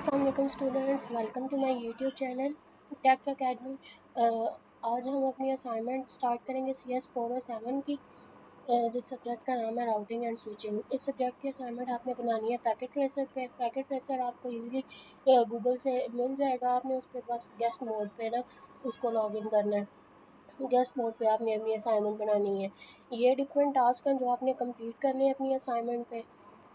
अस्सलाम वालेकुम students, welcome to my YouTube channel Tech Academy. आज हम अपनी असाइनमेंट स्टार्ट करेंगे CS 4 और 7 की, जिस सब्जेक्ट का नाम है राउटिंग एंड स्विचिंग। इस सब्जेक्ट की असाइनमेंट आपने बनानी है पैकेट ट्रेसर पे। पैकेट ट्रेसर आपको इजीली गूगल से मिल जाएगा। आपने उस पर बस गेस्ट मोड पे ना उसको लॉग इन करना है। गेस्ट मोड पे आपने अपनी असाइनमेंट बनानी है। ये डिफरेंट टास्क हैं जो आपने कंप्लीट करने हैं अपनी असाइनमेंट पे।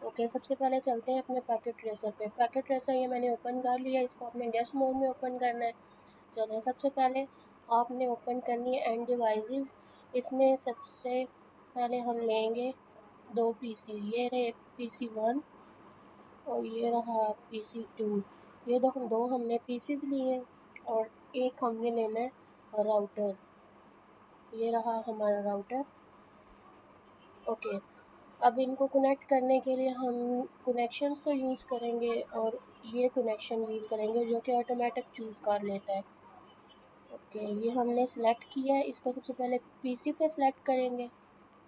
ओके, सबसे पहले चलते हैं अपने पैकेट ट्रेसर पे। पैकेट ट्रेसर ये मैंने ओपन कर लिया, इसको आपने गेस्ट मोड में ओपन करना है। चलो, सबसे पहले आपने ओपन करनी है एंड डिवाइसेस। इसमें सबसे पहले हम लेंगे दो पीसी, ये रहे PC 1 और ये रहा PC 2। ये दो हमने पीसीज लिए हैं और एक हमने लेना है राउटर। ये रहा हमारा राउटर। ओके, अब इनको कनेक्ट करने के लिए हम कनेक्शंस को यूज़ करेंगे और ये कनेक्शन यूज़ करेंगे जो कि ऑटोमेटिक चूज़ कर लेता है। ओके, ये हमने सेलेक्ट किया है। इसको सबसे पहले पीसी पे सेलेक्ट करेंगे,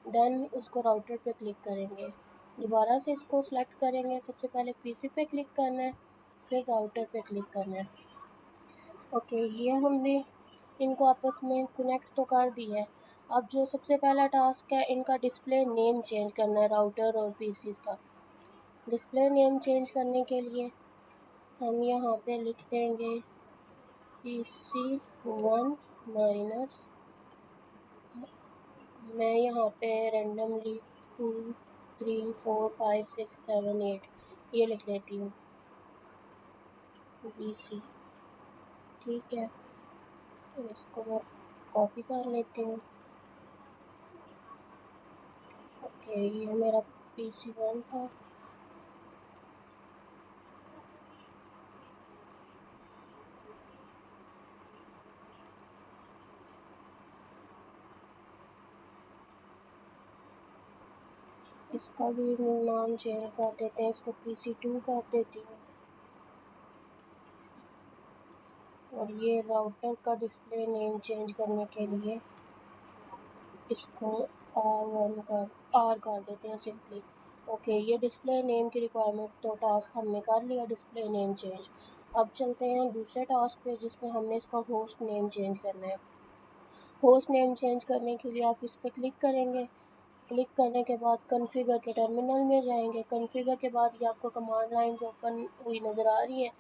देन उसको राउटर पे क्लिक करेंगे। दोबारा से इसको सेलेक्ट करेंगे, सबसे पहले पीसी पे क्लिक करना है, फिर राउटर पे क्लिक करना है। ओके, ये हमने इनको आपस में कनेक्ट तो कर दिया है। अब जो सबसे पहला टास्क है, इनका डिस्प्ले नेम चेंज करना है, राउटर और पीसीज का। डिस्प्ले नेम चेंज करने के लिए हम यहाँ पे लिख देंगे PC1 माइनस, मैं यहाँ पे रेंडमली 2 3 4 5 6 7 8 ये लिख लेती हूँ PC। ठीक है, तो इसको मैं कॉपी कर लेती हूँ। ओके, ये मेरा PC1 था। इसका भी नाम चेंज कर देते हैं, इसको PC2 कर देती हूँ। और ये राउटर का डिस्प्ले नेम चेंज करने के लिए इसको R कर देते हैं सिंपली। ओके, ये डिस्प्ले नेम की रिक्वायरमेंट तो टास्क हमने कर लिया, डिस्प्ले नेम चेंज। अब चलते हैं दूसरे टास्क पे जिसमें हमने इसका होस्ट नेम चेंज करना है। होस्ट नेम चेंज करने के लिए आप इस पर क्लिक करेंगे। क्लिक करने के बाद कॉन्फ़िगर के टर्मिनल में जाएंगे। कॉन्फ़िगर के बाद ये आपको कमांड लाइन्स ओपन हुई नज़र आ रही है,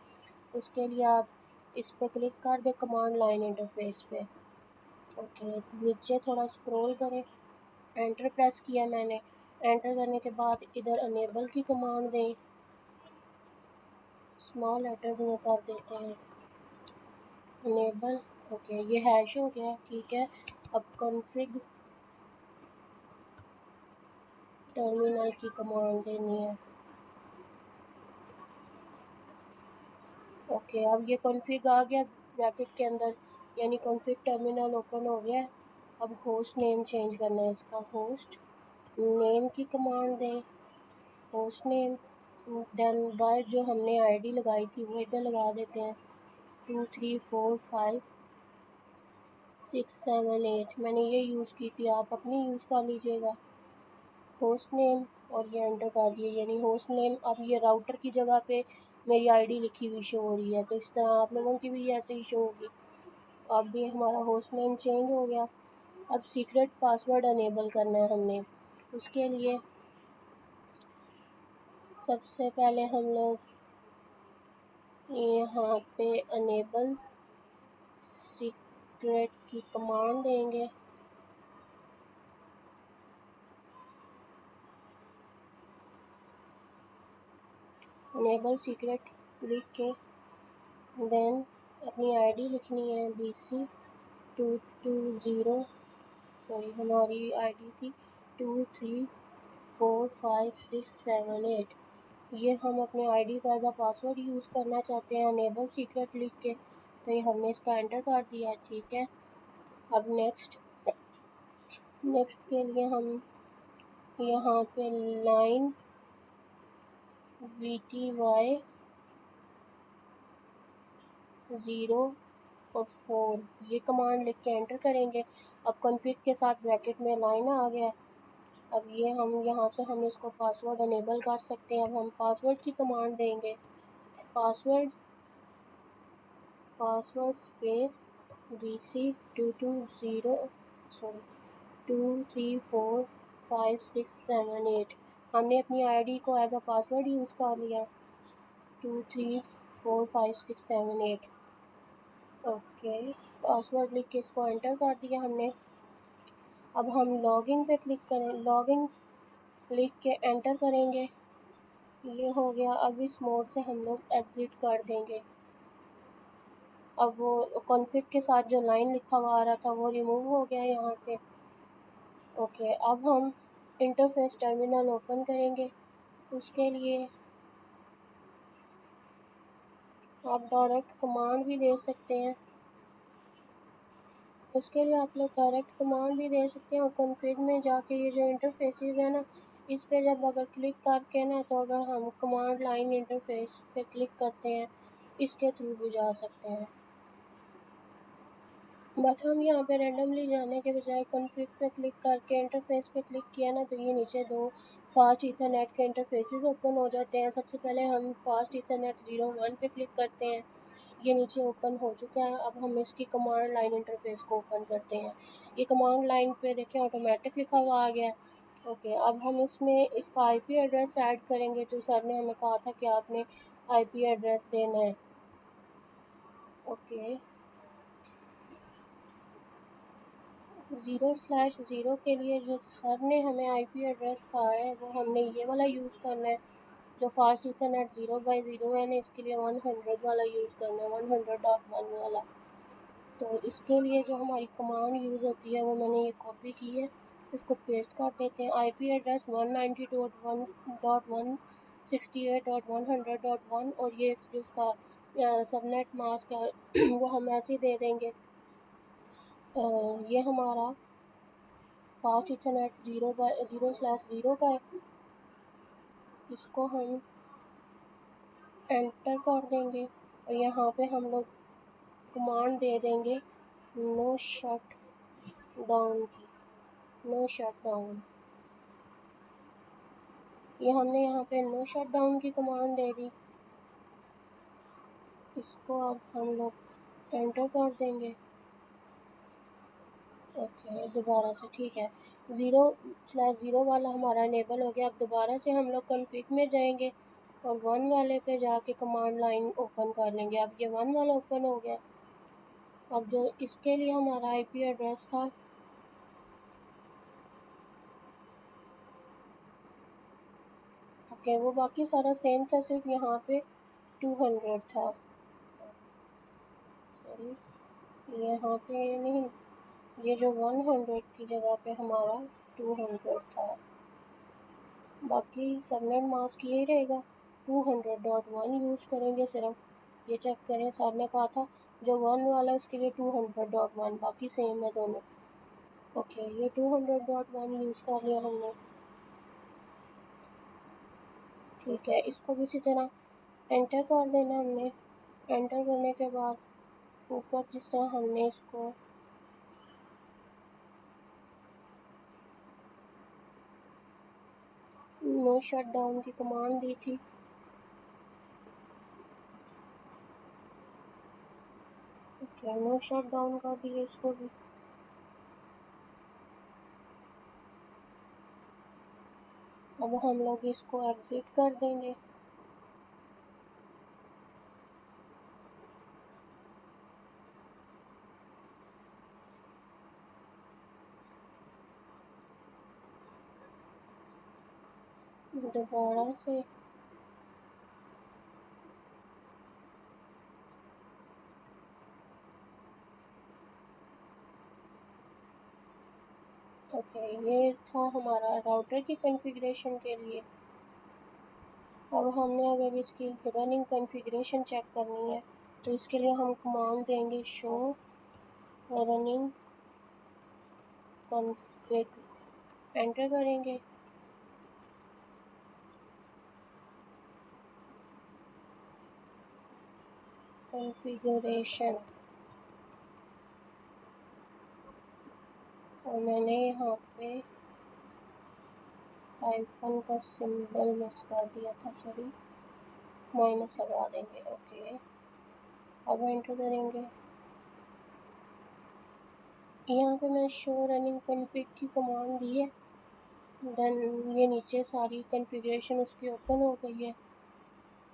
उसके लिए आप इस पर क्लिक कर दें कमांड लाइन इंटरफेस पे। ओके, नीचे थोड़ा स्क्रॉल करें, एंटर प्रेस किया मैंने। एंटर करने के बाद इधर अनेबल की कमांड दें, स्मॉल लेटर्स में कर देते हैं अनेबल। ओके, ये हैश हो गया, ठीक है। अब कॉन्फ़िग टर्मिनल की कमांड देनी है। ओके, अब ये कॉन्फ़िग आ गया ब्रैकेट के अंदर, यानी कॉन्फ़िग टर्मिनल ओपन हो गया है। अब होस्ट नेम चेंज करना है, इसका होस्ट नेम की कमांड दें, होस्ट नेम। देन बाय जो हमने आईडी लगाई थी वो इधर लगा देते हैं 2 3 4 5 6 7 8, मैंने ये यूज़ की थी, आप अपनी यूज़ कर लीजिएगा। होस्ट नेम और ये एंटर कर दिए, यानी होस्ट नेम अब ये राउटर की जगह पे मेरी आईडी लिखी हुई शो हो रही है, तो इस तरह आप लोगों की भी ऐसे ही शो होगी। अब भी हमारा होस्ट नेम चेंज हो गया। अब सीक्रेट पासवर्ड अनेबल करना है हमने। उसके लिए सबसे पहले हम लोग यहाँ पे अनेबल सीक्रेट की कमांड देंगे। अनेबल सीक्रेट लिख के देन अपनी आईडी लिखनी है BC220, सॉरी हमारी आईडी थी 2 3 4 5 6 7 8। ये हम अपने आईडी का एज अ पासवर्ड यूज़ करना चाहते हैं अनेबल सीक्रेट लिख के, तो ये हमने इसका एंटर कर दिया है, ठीक है। अब नेक्स्ट के लिए हम यहाँ पे लाइन VTY 0 और 4 ये कमांड लिख के एंटर करेंगे। अब कॉन्फ़िग के साथ ब्रैकेट में लाइन आ गया। अब ये हम यहाँ से हम इसको पासवर्ड अनेबल कर सकते हैं। अब हम पासवर्ड की कमांड देंगे, पासवर्ड स्पेस BC2345678। हमने अपनी आईडी को एज अ पासवर्ड यूज़ कर लिया 2345678। ओके, पासवर्ड लिख के इसको एंटर कर दिया हमने। अब हम लॉगिन पे क्लिक करें, लॉगिन लिख के एंटर करेंगे। ये हो गया। अब इस मोड से हम लोग एग्ज़िट कर देंगे। अब वो कॉन्फ़िग के साथ जो लाइन लिखा हुआ आ रहा था वो रिमूव हो गया यहाँ से। ओके, अब हम इंटरफेस टर्मिनल ओपन करेंगे। उसके लिए आप डायरेक्ट कमांड भी दे सकते हैं। उसके लिए आप लोग डायरेक्ट कमांड भी दे सकते हैं और कॉन्फ़िग में जाके ये जो इंटरफेसेस है ना, इस पे जब अगर क्लिक करके ना, तो अगर हम कमांड लाइन इंटरफेस पे क्लिक करते हैं, इसके थ्रू भी जा सकते हैं। बट हम यहाँ पे रैंडमली जाने के बजाय कॉन्फ़िग पे क्लिक करके इंटरफेस पे क्लिक किया ना, तो ये नीचे दो फास्ट ईथरनेट के इंटरफेसेस ओपन हो जाते हैं। सबसे पहले हम फास्ट ईथरनेट 01 पे क्लिक करते हैं। ये नीचे ओपन हो चुका है। अब हम इसकी कमांड लाइन इंटरफेस को ओपन करते हैं। ये कमांड लाइन पे देखिए ऑटोमेटिक लिखा हुआ आ गया है। ओके, अब हम इसमें इसका आईपी एड्रेस ऐड करेंगे, जो सर ने हमें कहा था कि आपने आईपी एड्रेस देना है। ओके, 0/0 के लिए जो सर ने हमें आईपी एड्रेस कहा है, वो हमने ये वाला यूज़ करना है। जो फास्ट ईथरनेट 0/0 है ना, इसके लिए 100 वाला यूज़ करना है, 100.1 वाला। तो इसके लिए जो हमारी कमांड यूज़ होती है वो मैंने ये कॉपी की है, इसको पेस्ट कर देते हैं। आईपी एड्रेस 192.168.100.1 और ये जो इसका सबनेट मास्क है वो हम ऐसे ही दे देंगे। ये हमारा फास्ट इथरनेट 0/0 का है। इसको हम एंटर कर देंगे और यहाँ पे हम लोग कमांड दे देंगे नो शट डाउन की, नो शट डाउन। ये हमने यहाँ पे नो शट डाउन की कमांड दे दी। इसको अब हम लोग एंटर कर देंगे। ओके, दोबारा से ठीक है, 0/0 वाला हमारा इनेबल हो गया। अब दोबारा से हम लोग कॉन्फ़िग में जाएंगे और 1 वाले पे जाके कमांड लाइन ओपन कर लेंगे। अब ये 1 वाला ओपन हो गया। अब जो इसके लिए हमारा आईपी एड्रेस था, ओके, वो बाकी सारा सेम था, सिर्फ यहाँ पे 200 था। सॉरी, यहाँ पे नहीं, ये जो 100 की जगह पे हमारा 200 था। बाकी सबनेट मास्क यही रहेगा, 200.1 यूज़ करेंगे सिर्फ। ये चेक करें, सर ने कहा था जो 1 वाला उसके लिए 200.1, बाकी सेम है दोनों। ओके, ये 200.1 यूज़ कर लिया हमने। ठीक है, इसको भी इसी तरह एंटर कर देना हमने। एंटर करने के बाद ऊपर जिस तरह हमने इसको नो शट डाउन की कमांड दी थी, ओके, नो शट डाउन कर दिए इसको भी। अब हम लोग इसको एग्ज़िट कर देंगे। दोबारा से ओके, ये था हमारा राउटर की कॉन्फ़िगरेशन के लिए। अब हमने अगर इसकी रनिंग कॉन्फ़िगरेशन चेक करनी है, तो इसके लिए हम कमांड देंगे शो रनिंग कॉन्फ़िग, एंटर करेंगे। कॉन्फ़िगरेशन, और मैंने यहाँ पे हाइफन का सिंबल मिस कर दिया था, सॉरी। माइनस लगा देंगे। ओके, अब एंटर करेंगे। यहाँ पे मैं शो रनिंग कन्फिग की कमांड दी है, देन ये नीचे सारी कन्फिग्रेशन उसकी ओपन हो गई है।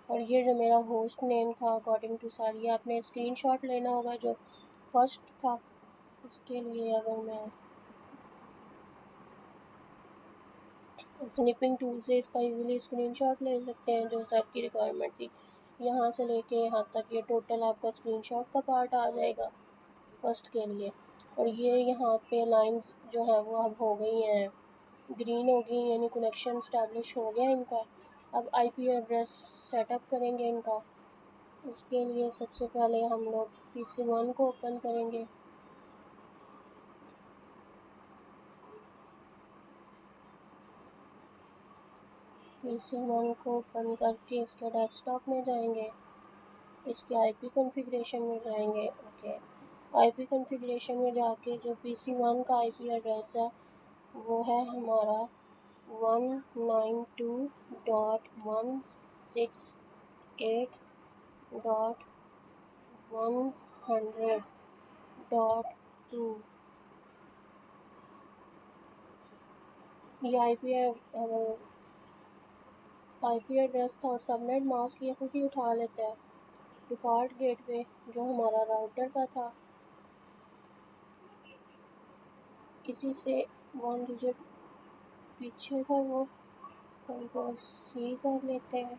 और ये जो मेरा होस्ट नेम था अकॉर्डिंग टू सारी, आपने स्क्रीनशॉट लेना होगा जो फर्स्ट था। इसके लिए अगर मैं स्निपिंग टूल से इसका इजीली स्क्रीनशॉट ले सकते हैं, जो सर की रिक्वायरमेंट थी, यहाँ से लेके यहाँ तक ये टोटल आपका स्क्रीनशॉट का पार्ट आ जाएगा फर्स्ट के लिए। और ये यहाँ पे लाइंस जो है वो अब हो गई हैं ग्रीन हो गई, यानी कनेक्शन इस्टेब्लिश हो गया इनका। अब आईपी एड्रेस सेटअप करेंगे इनका। उसके लिए सबसे पहले हम लोग PC1 को ओपन करेंगे। PC1 को ओपन करके इसके डेस्कटॉप में जाएंगे, इसके आईपी कॉन्फ़िगरेशन में जाएंगे। ओके, आईपी कॉन्फ़िगरेशन में जाके जो PC1 का आईपी एड्रेस है वो है हमारा 192.168.100.2। ये आईपी एड्रेस था और सबनेट मास्क ये खुद ही उठा लेता है डिफ़ॉल्ट गेटवे जो हमारा राउटर का था। इसी से 1 डिजिट पीछे था वो कंट्रोल C कर लेते हैं,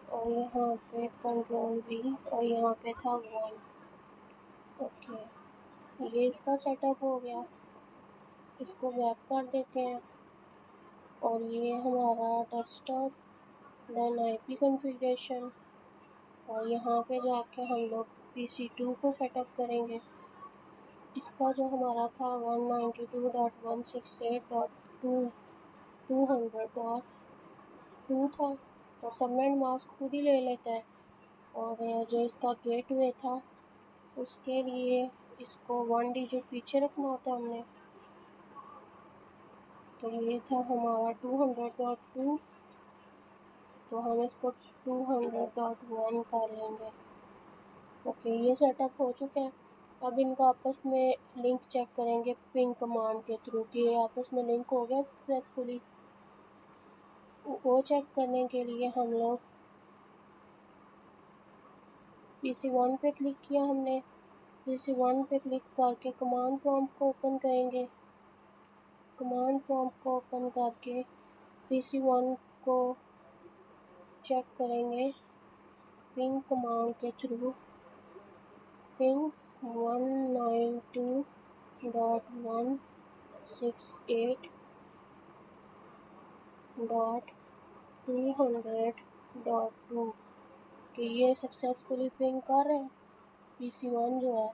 और यहाँ पे कंट्रोल V, और यहाँ पे था 1। ओके, ये इसका सेटअप हो गया। इसको बैक कर देते हैं, और ये हमारा डेस्कटॉप, देन आईपी कॉन्फ़िगरेशन, और यहाँ पे जाके हम लोग PC2 को सेटअप करेंगे। इसका जो हमारा था 192.168.200.2 था, और सबनेट मास्क खुद ही ले लेता है। और जो इसका गेटवे था उसके लिए इसको 1 डिजिट पीछे रखना होता हमने, तो ये था हमारा 200.2, तो हम इसको 200.1 कर लेंगे। ओके, ये सेटअप हो चुका है। अब इनका आपस में लिंक चेक करेंगे पिंग कमांड के थ्रू कि ये आपस में लिंक हो गया सक्सेसफुली। वो चेक करने के लिए हम लोग PC1 पे क्लिक किया हमने। PC1 पे क्लिक करके कमांड प्रॉम्प्ट को ओपन करेंगे। कमांड प्रॉम्प्ट को ओपन करके PC1 को चेक करेंगे पिंग कमांड के थ्रू। पिंग 192.168.200.2 कि ये सक्सेसफुली पिंग कर रहा है PC1 जो है।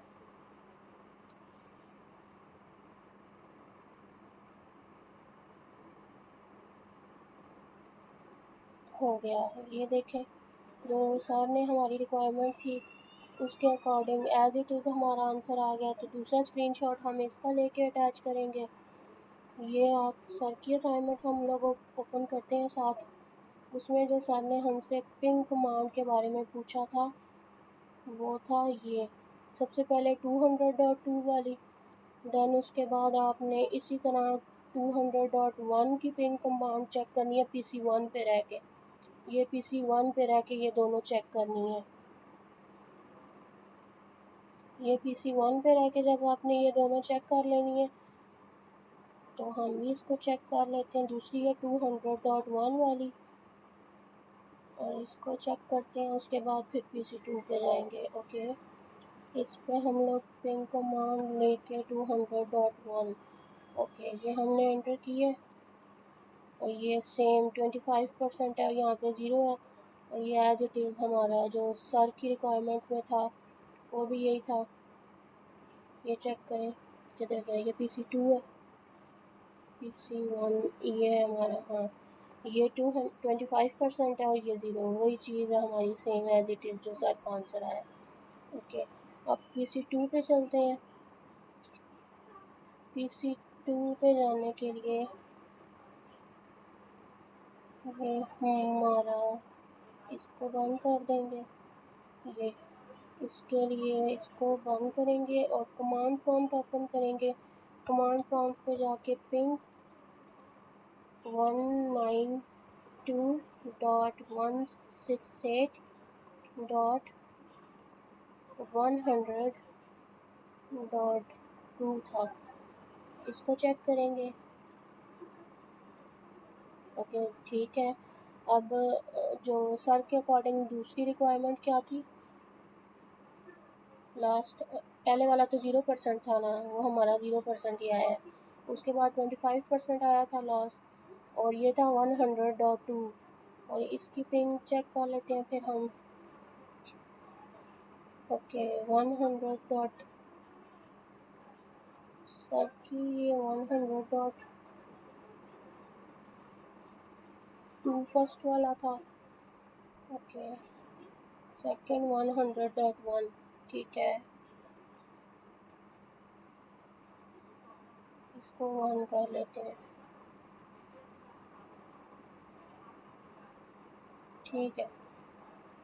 हो गया है, ये देखें जो सर ने हमारी रिक्वायरमेंट थी उसके अकॉर्डिंग एज इट इज़ हमारा आंसर आ गया। तो दूसरा स्क्रीनशॉट हम इसका लेके अटैच करेंगे। ये आप सर की असाइनमेंट हम लोग ओपन करते हैं साथ। उसमें जो सर ने हमसे पिंग कमांड के बारे में पूछा था वो था ये, सबसे पहले 200.2 वाली, देन उसके बाद आपने इसी तरह 200.1 की पिंग कमांड चेक करनी है PC1 पे रह के। ये PC1 पे रह के ये दोनों चेक करनी है। ये PC1 पे रह के जब आपने ये दोनों चेक कर लेनी है तो हम भी इसको चेक कर लेते हैं। दूसरी है 200.1 वाली, और इसको चेक करते हैं। उसके बाद फिर PC2 पे जाएंगे। ओके, इस पे हम लोग पिंग कमांड लेके 200.1, ओके ये हमने एंटर किए, और ये सेम 25% है, यहाँ पे 0 है। और ये एज इट इज़ हमारा जो सर की रिक्वायरमेंट में था वो भी यही था। ये चेक करें किधर गया, ये PC2 है, PC1 ये है हमारा। हाँ, ये 25% है और ये 0, वही चीज़ है हमारी सेम एज इट इज़ जो सर का आंसर आया। ओके, अब PC2 पे चलते हैं। PC2 पे जाने के लिए ये हमारा इसको बंद कर देंगे। ये इसके लिए इसको बंद करेंगे और कमांड प्रॉम्प्ट ओपन करेंगे। कमांड प्रॉम्प्ट पे जाके पिंग 192.168.100.2 था, इसको चेक करेंगे। ओके ठीक है। अब जो सर के अकॉर्डिंग दूसरी रिक्वायरमेंट क्या थी, लास्ट पहले वाला तो 0% था ना, वो हमारा 0% ही आया है। उसके बाद 25% आया था लॉस, और ये था 100.2। और इसकी पिंग चेक कर लेते हैं फिर हम। ओके 100. सर की ये 100.2 फर्स्ट वाला था। ओके सेकेंड 100.1, ठीक है, इसको 1 कर लेते हैं। ठीक है,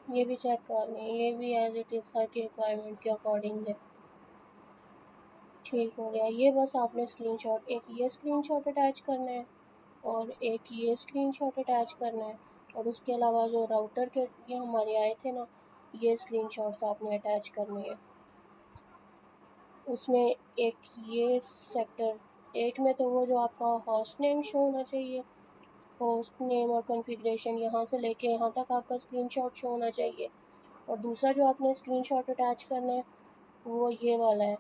ये भी चेक कर लें, ये भी एज इट इज़ सर की रिक्वायरमेंट के अकॉर्डिंग है। ठीक हो गया। ये बस आपने स्क्रीनशॉट, एक ये स्क्रीनशॉट अटैच करना है और एक ये स्क्रीनशॉट अटैच करना है, और उसके अलावा जो राउटर के ये हमारे आए थे ना, ये स्क्रीनशॉट्स आपने अटैच करने हैं। उसमें एक ये सेक्टर एक में तो वो जो आपका होस्ट नेम शो होना चाहिए, होस्ट नेम और कॉन्फ़िगरेशन यहाँ से लेके यहाँ तक आपका स्क्रीनशॉट शो होना चाहिए। और दूसरा जो आपने स्क्रीनशॉट अटैच करना है वो ये वाला है,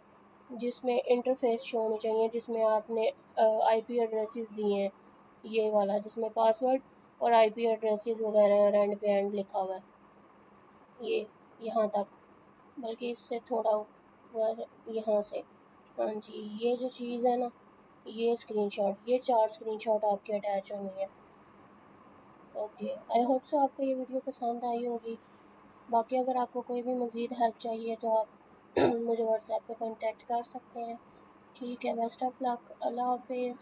जिसमें इंटरफेस शो होनी चाहिए, जिसमें आपने आईपी एड्रेसेस दिए हैं, ये वाला जिसमें पासवर्ड और आईपी एड्रेसेस वगैरह और एंड पे एंड लिखा हुआ है, ये यहाँ तक, बल्कि इससे थोड़ा ऊपर यहाँ से। हाँ जी, ये जो चीज़ है ना, ये स्क्रीनशॉट, ये 4 स्क्रीनशॉट आपके अटैच होंगे हैं। ओके, आई होप सो आपको ये वीडियो पसंद आई होगी। बाकी अगर आपको कोई भी मज़ीद हेल्प चाहिए तो आप मुझे व्हाट्सएप पे कांटेक्ट कर सकते हैं। ठीक है, बेस्ट ऑफ लक, अल्लाह हाफिज़।